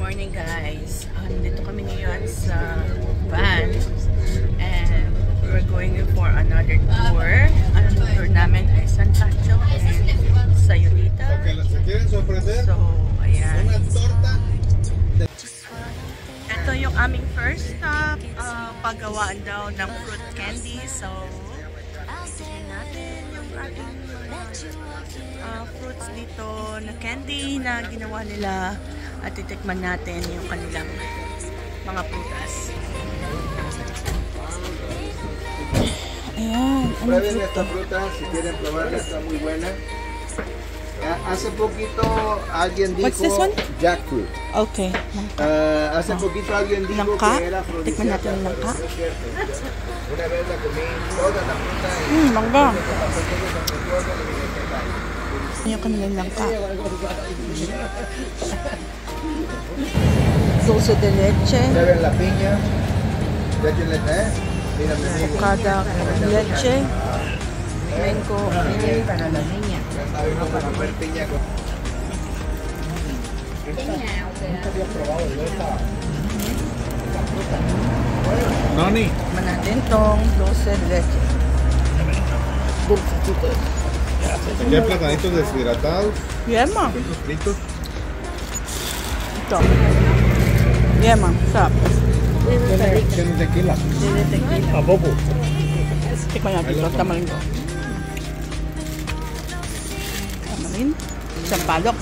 morning guys. Dito kami ngayon sa van and we're going for another tour. Ang tour namin ay San Pancho and Sayulita. So, ayan. Ito yung aming first stop. Paggawaan daw ng fruit candy. So, tignan natin yung ating fruits dito na candy na ginawa nila at titikman natin yung kanilang mga prutas. Ayan, Prueben esta fruta, si quieren probarla, está muy buena. Hace poquito alguien dijo jackfruit. Okay. Hace poquito alguien dijo Langka? que era Tikman natin yung langka. Una vez la comí toda la fruta Mangga. Yung kanilang langka. Dulce de leche. Prueben la piña. Déjenle, mira, mi amigo. Avocado, leche. Mango. Para la niña. Para comer piña con... Nunca había probado yo esta fruta. Noni. Tikman natin tong dulce de leche. Dulcecito. Aquí hay platanitos deshidratados. Yema. Fritos. Ito. Yema. Sarap. Tiene tequila. Tiene tequila. ¿A poco? Tikman natin ito. Tamarin ko. Tamarin. Sampalok.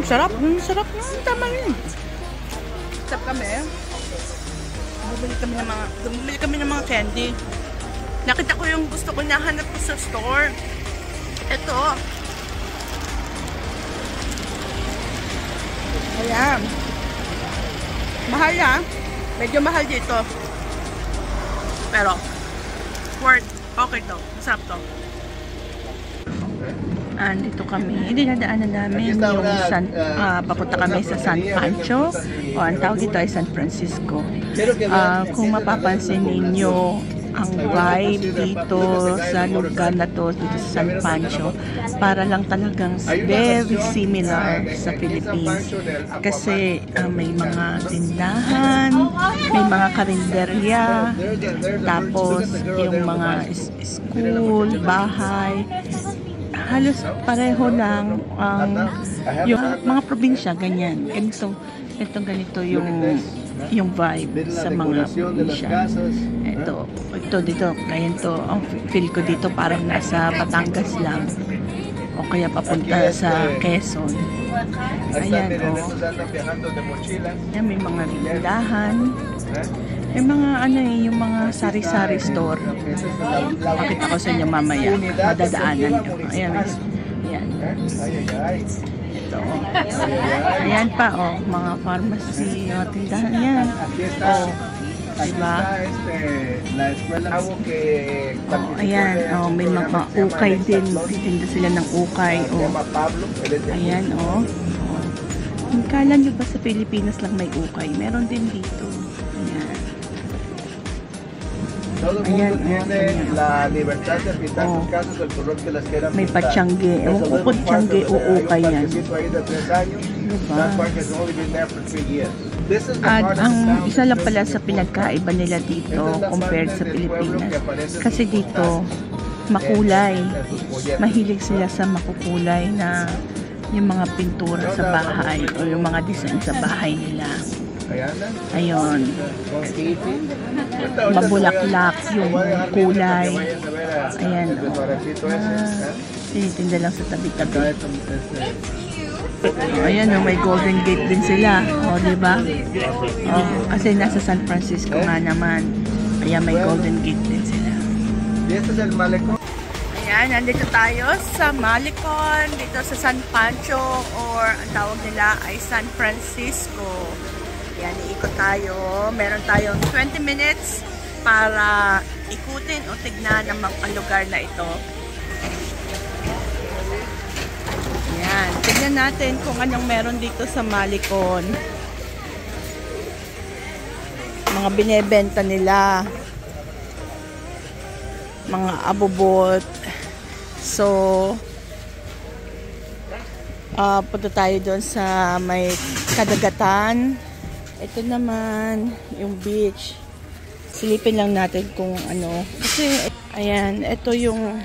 Sarap. Sarap na. Tamarin. Sarap kami. Bumili kami ng mga candy. Nakita ko yung gusto ko nahanap ko sa store. Ito. Ayan. Mahal na. Medyo mahal dito. Pero, worth. Okay to. Masarap to. Dito kami. Dinadaanan namin yung papunta kami sa San Pancho. O ang tawag dito ay San Francisco. Kung mapapansin ninyo, ang vibe dito sa lugar na to, dito sa San Pancho, para lang talagang very similar sa Philippines. Kasi may mga tindahan, may mga karinderya, tapos yung mga school, bahay, halos pareho lang yung mga probinsya, ganyan. Ganito yung vibe sa mga probinsya. Ito dito, ganito, ang feel ko dito parang nasa Batangas lang o kaya papunta sa Quezon. Ayan, Yan, may mga tindahan. May mga yung mga sari-sari store. Pakita ko sa inyo mamaya. Madadaanan nyo. Ayan. Ayan. Ito. Ayan pa, mga pharmacy, mga tindahan yan. Diba? Ayan, may mga ukay din. Titinda sila ng ukay. Ayan, Kala nyo ba sa Pilipinas lang may ukay? Meron din dito. Ayan, may patsangge. Ewan ko kung patsangge o ukay yan. Diba? At ang isa lang pala sa pinagkaiba nila dito compared sa Pilipinas. Kasi dito, makulay. Mahilig sila sa makukulay na yung mga pintura sa bahay o yung mga design sa bahay nila. Ayun. Mabulaklak yung kulay. Ayan. Tinitinda lang sa tabi-tabi. Ayan, may Golden Gate din sila. Diba? Kasi nasa San Francisco nga naman. Kaya may Golden Gate din sila. Ayan, nandito tayo sa Malecon, dito sa San Pancho, or ang tawag nila ay San Francisco. Ayan, iikot tayo. Meron tayong 20 minutes para ikutin o tignan ang lugar na ito. Ayan, tignan natin kung anong meron dito sa Malecon. Mga binebenta nila. Mga abubot. So, Punta tayo doon sa may kadagatan. Ito naman yung beach. Silipin lang natin kung ano. Kasi ayan, ito yung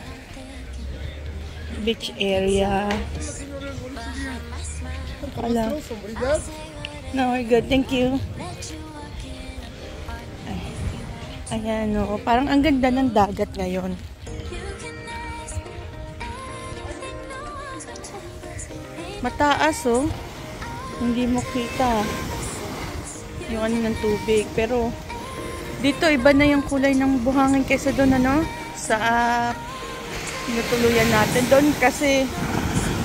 beach area. Wala. No, we're good. Thank you. Ayan, no. Parang ang ganda ng dagat ngayon. Mataas, oh. Hindi mo kita yung ano ng tubig. Pero, dito, iba na yung kulay ng buhangin kaysa doon, ano? Sa tinutuluyan natin. Doon kasi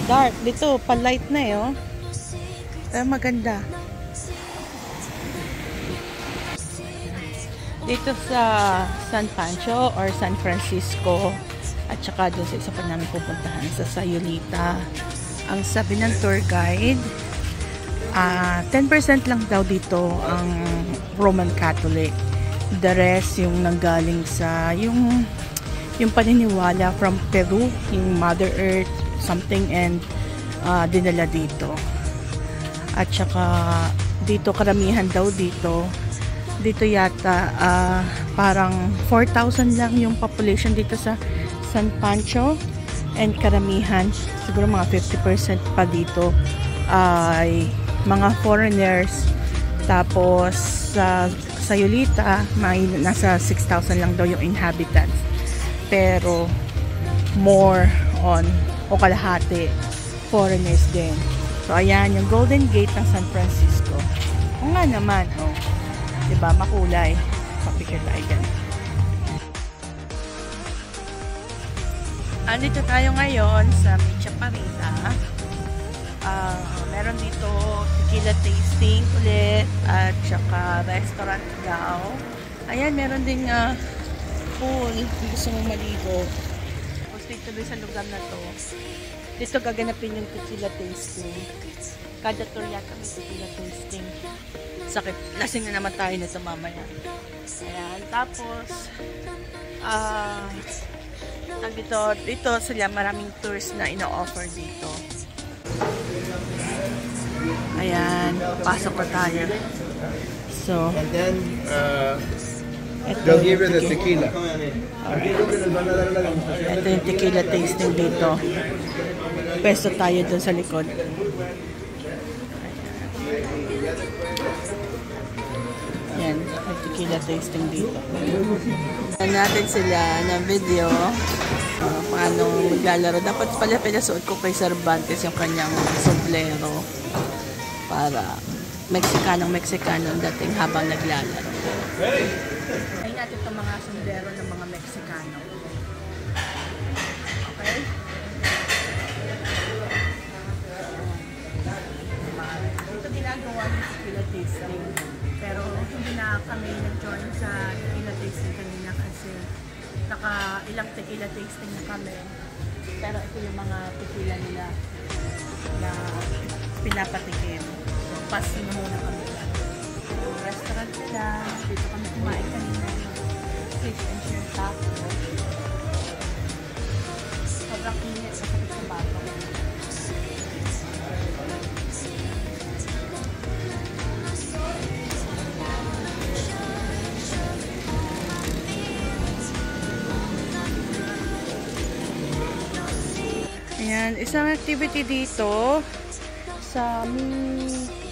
dark. Dito, pa-light na, eh, oh. Pero maganda. Dito sa San Pancho or San Francisco at saka doon sa isa pa namin pupuntahan sa Sayulita. Ang sabi ng tour guide, 10% lang daw dito ang Roman Catholic. The rest yung nanggaling sa yung paniniwala from Peru, yung Mother Earth something, and dinala dito. At saka dito karamihan daw dito yata parang 4,000 lang yung population dito sa San Pancho, and karamihan siguro mga 50% pa dito ay mga foreigners. Tapos sa Sayulita may nasa 6,000 lang daw yung inhabitants, pero more on o kalahati foreigners din. So ayan yung Golden Gate ng San Francisco. O nga naman, oh. Diba, makulay. Papikit tayo dyan. Andito tayo ngayon sa Chaparita. Meron dito tequila tasting ulit at saka restaurant daw. Ayan, meron din pool kung gusto mong maligo. Tapos dito din sa lugar na to, dito gaganapin yung tequila tasting. Kada tour yata may tequila tasting. Sakit, lasing na naman tayo nito mamaya. Ayan, tapos dito sila maraming tours na ino-offer dito. Ayan, pasok pa tayo. So, and then they'll give you the tequila. Alright. Ito yung tequila tasting dito. Pwesto tayo dun sa likod. Yan, may tequila tasting dito. Tignan natin sila ng video. Paano maglalaro. Dapat pala pinasuot ko kay Cervantes yung kanyang sombrero para Mexicanong ang dating habang naglalaro. Ay natin itong mga sombrero ng mga Mexicano. Okay? Ito ginagawa ng tequila tasting. Pero hindi na kami nag-join sa tequila tasting kanina kasi ilang tequila tasting na kami. Pero ito yung mga tequila nila na pinapatikim. So, pasin muna kami dyan. Restaurant nila. Dito kami kumain kanina ng fish and shrimp taco. Sobrang init sa kapit sa bato. Ayan, isang activity dito sa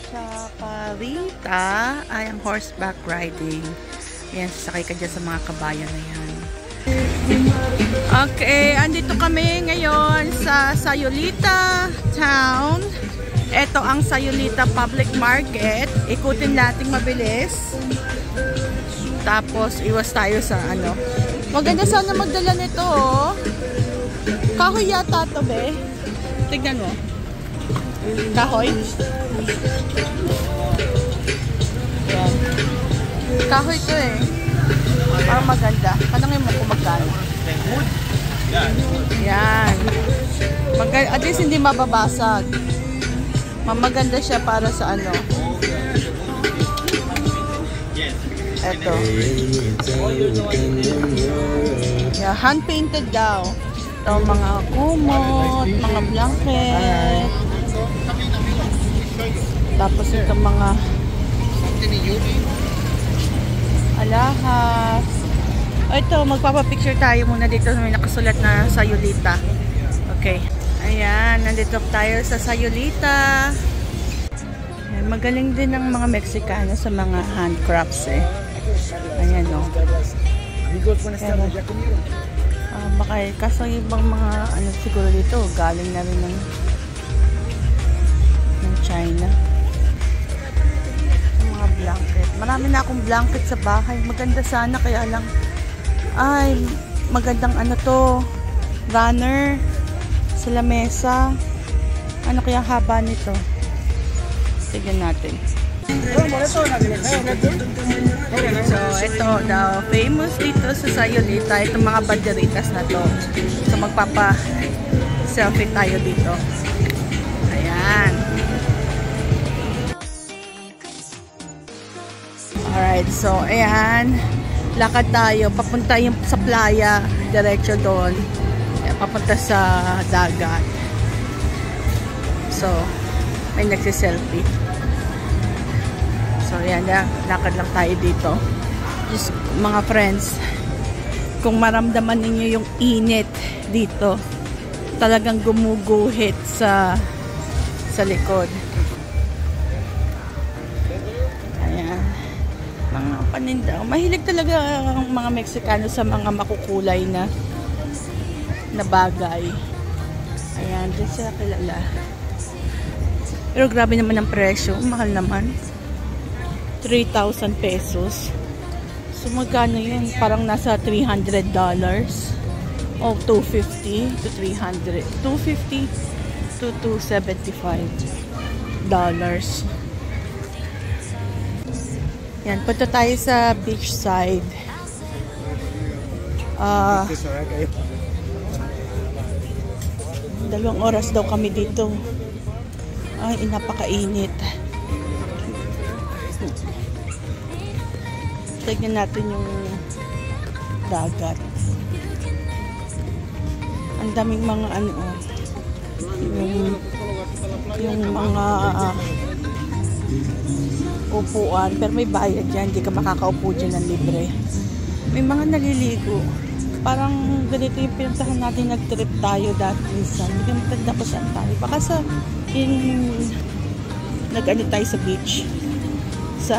Chaparita ay ang horseback riding. Ayan, sasakay ka dyan sa mga kabayan na yan. Okay, andito kami ngayon sa Sayulita Town. Ito ang Sayulita Public Market. Ikutin natin mabilis. Tapos, iwas tayo sa ano. Maganda sana magdala nito, oh. Kahoy yata ito, be. Tignan mo. Kahoy. Yan. Kahoy ito eh. Parang maganda. Tanungin mo kung magkano. Yan. At least hindi mababasag. Maganda siya para sa ano. Ito. Yeah, hand-painted daw. Ito, mga kumot, mga blanket. Tapos itong mga alahas. O ito, magpapapicture tayo muna dito. May nakasulat na Sayulita. Okay. Ayan, nandito tayo sa Sayulita. Ayan, magaling din ang mga Meksikano sa mga handcrafts eh. Ayan o. Kaso ibang mga ano siguro dito, galing na rin ng China. Mga blanket. Marami na akong blanket sa bahay. Maganda sana, kaya lang ay, magandang ano to, runner sa lamesa. Ano kaya haba nito? Tignan natin. So, ito daw, famous dito sa Sayulita, itong mga banderitas na to. So, magpapa-selfie tayo dito. Ayan. Alright, so, ayan. Lakad tayo, papunta yung sa playa, diretso doon. Papunta sa dagat. So, may nagsiselfie. So, yan, lakad lang tayo dito. Just, mga friends, kung maramdaman ninyo yung init dito, talagang gumuguhit sa likod. Ayan. Mga paninda. Mahilig talaga ang mga Meksikano sa mga makukulay na bagay. Ayan, din sila kilala. Pero grabe naman ang presyo. Mahal naman. 3,000 pesos. So magkano yun? Parang nasa $300 o 250 to 300. 250 to $275. Yan, punta tayo sa beach side. 2 oras daw kami dito. Ay, napakainit. Tignan natin yung dagat. Ang daming mga ano, yung mga upuan, pero may bayad dyan, hindi ka makakaupo dyan ng libre. May mga naliligo, parang ganito yung pinuntahan natin, nag-trip tayo dati minsan, hindi ka matanda pa saan tayo, baka sa nag-ano tayo sa beach, sa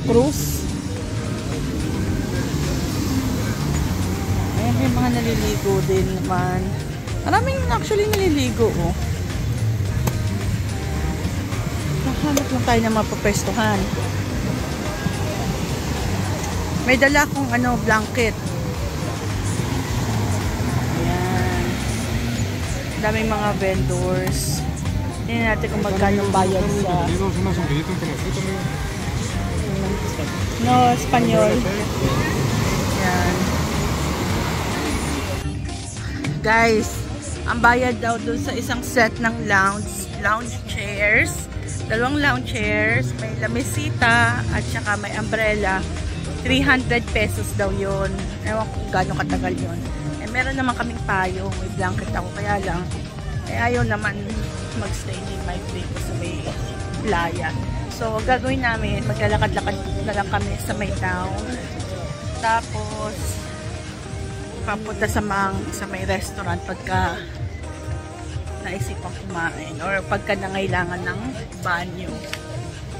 cruise. Ayan, may mga naliligo din naman, maraming actually naliligo oh. Hanap lang tayo ng mapapwestuhan. May dala akong ano, blanket. Ayan. Daming mga vendors. Tingnan natin kung magkano bayad sa no, Espanyol. Ayan. Guys, ang bayad daw dun sa isang set ng lounge chairs. 2 lounge chairs, may lamesita, at saka may umbrella. 300 pesos daw yun. Ewan ko kung gano'ng katagal yun. Eh, meron naman kaming payo. May blanket ako. Kaya lang, eh, ayaw naman magstay ni Mike dito sa may playa. So, gagawin namin, maglalakad-lakad na lang kami sa may town. Tapos, papunta sa may restaurant pagka naisipang kumain or pagka nangailangan ng banyo.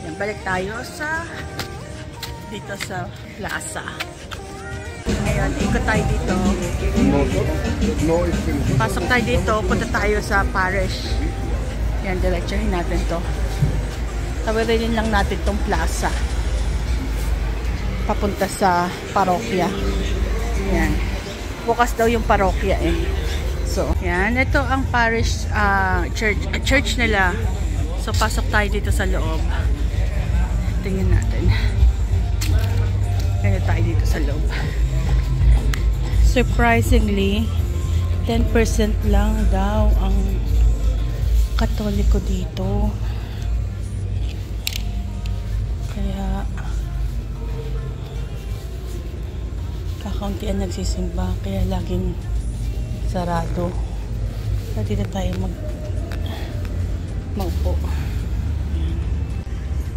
Yan, balik tayo dito sa plaza. Ngayon, ikot tayo dito. Pasok tayo dito, punta tayo sa parish. Yan, diretsahin natin to. Tawirin lang natin tong plaza. Papunta sa parokya. Yan. Bukas daw yung parokya eh. So, yan. Ito ang parish church nila. So, pasok tayo dito sa loob. Tingnan natin. Ganyan tayo dito sa loob. Surprisingly, 10% lang daw ang Katoliko dito. Kaya, kakaunti ang nagsisimba. Kaya laging sarado. Pwede na tayo maupo. Ayan.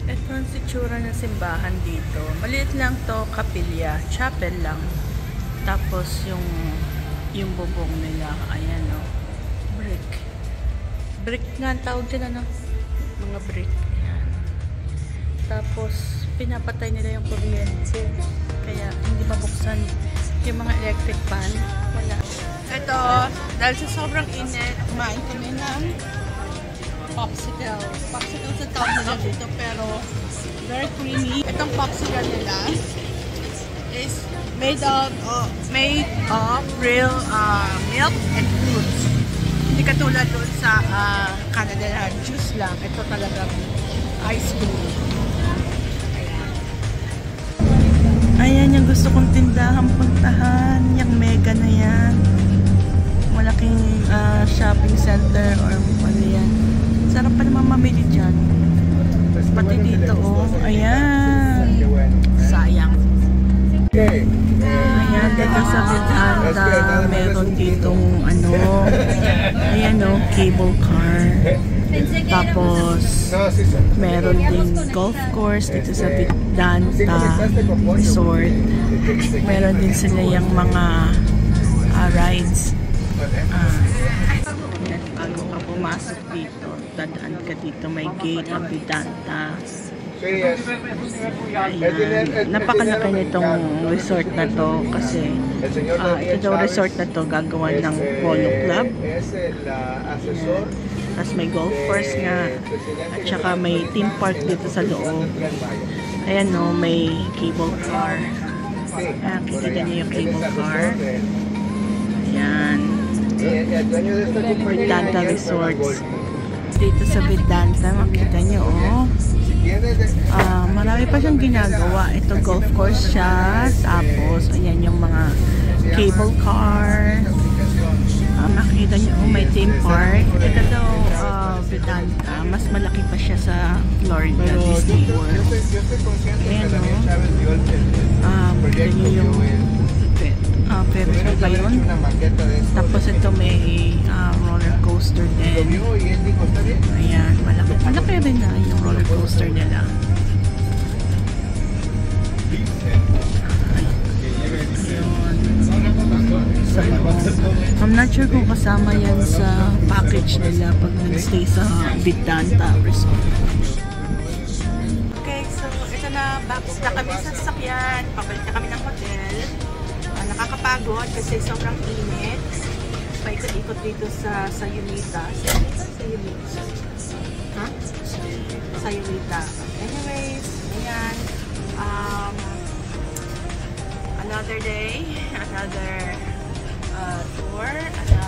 Ito ang itsura ng simbahan dito. Maliit lang to, kapilya, chapel lang. Tapos yung bubong nila, ayan o, brick. Brick nga ang tawag dyan, ano? Mga brick. Ayan. Tapos, pinapatay nila yung kuryente. Kaya, hindi mabuksan yung mga electric fan. Wala. Ito, dahil sa sobrang init, kumain kami ng popsicle. Popsicle sa tawag nila dito, pero very creamy. Itong popsicle nila is made of real milk and fruits. Hindi katulad doon sa Canada na juice lang. Ito talagang ice cream. Ayan yung gusto kong tindahan puntahan. Yung mega na yan. Malaking shopping center or ano yan. Sarap pa naman mamili dyan. Pati dito oh. Ayan. Sayang. Ayan, dito sa Vedanta, meron ditong ano, ayan o, cable car. Tapos, meron din golf course dito sa Vedanta Resort. Meron din sila yung mga rides. Bago ka pumasok dito, dadaan ka dito, may gate ang Vedanta. Ayan. Napakalaki nitong resort na to kasi ito daw resort na to gagawa ng polo club. Ayan. Tapos may golf course nga at saka may theme park dito sa loob. Ayan no, may cable car. Ayan, kita niyo yung cable car. Ayan. Vedanta Resorts. Dito sa Vedanta, makita niyo oh. Marami pa siyang ginagawa. Ito golf course siya. Tapos, ayan yung mga cable car. Makikita niyo, may theme park. Ito daw, Vedanta. Mas malaki pa siya sa Florida Disney World. Ayan o. Makikita niyo yung Ferris ba yun? Tapos ito may roller coaster din. Ayan, malaki rin na yung roller coaster nila. I'm not sure kung kasama yan sa package nila pag nag-stay sa Vedanta Resort. Okay, so ito na, back na kami sa sasakyan. Pabalik na kami ng hotel. Nakakapagod kasi sobrang init. Paikot-ikot dito sa Sayulita. Sayulita. Ha? Sayulita. Anyways, ayan. Another day, another tour, another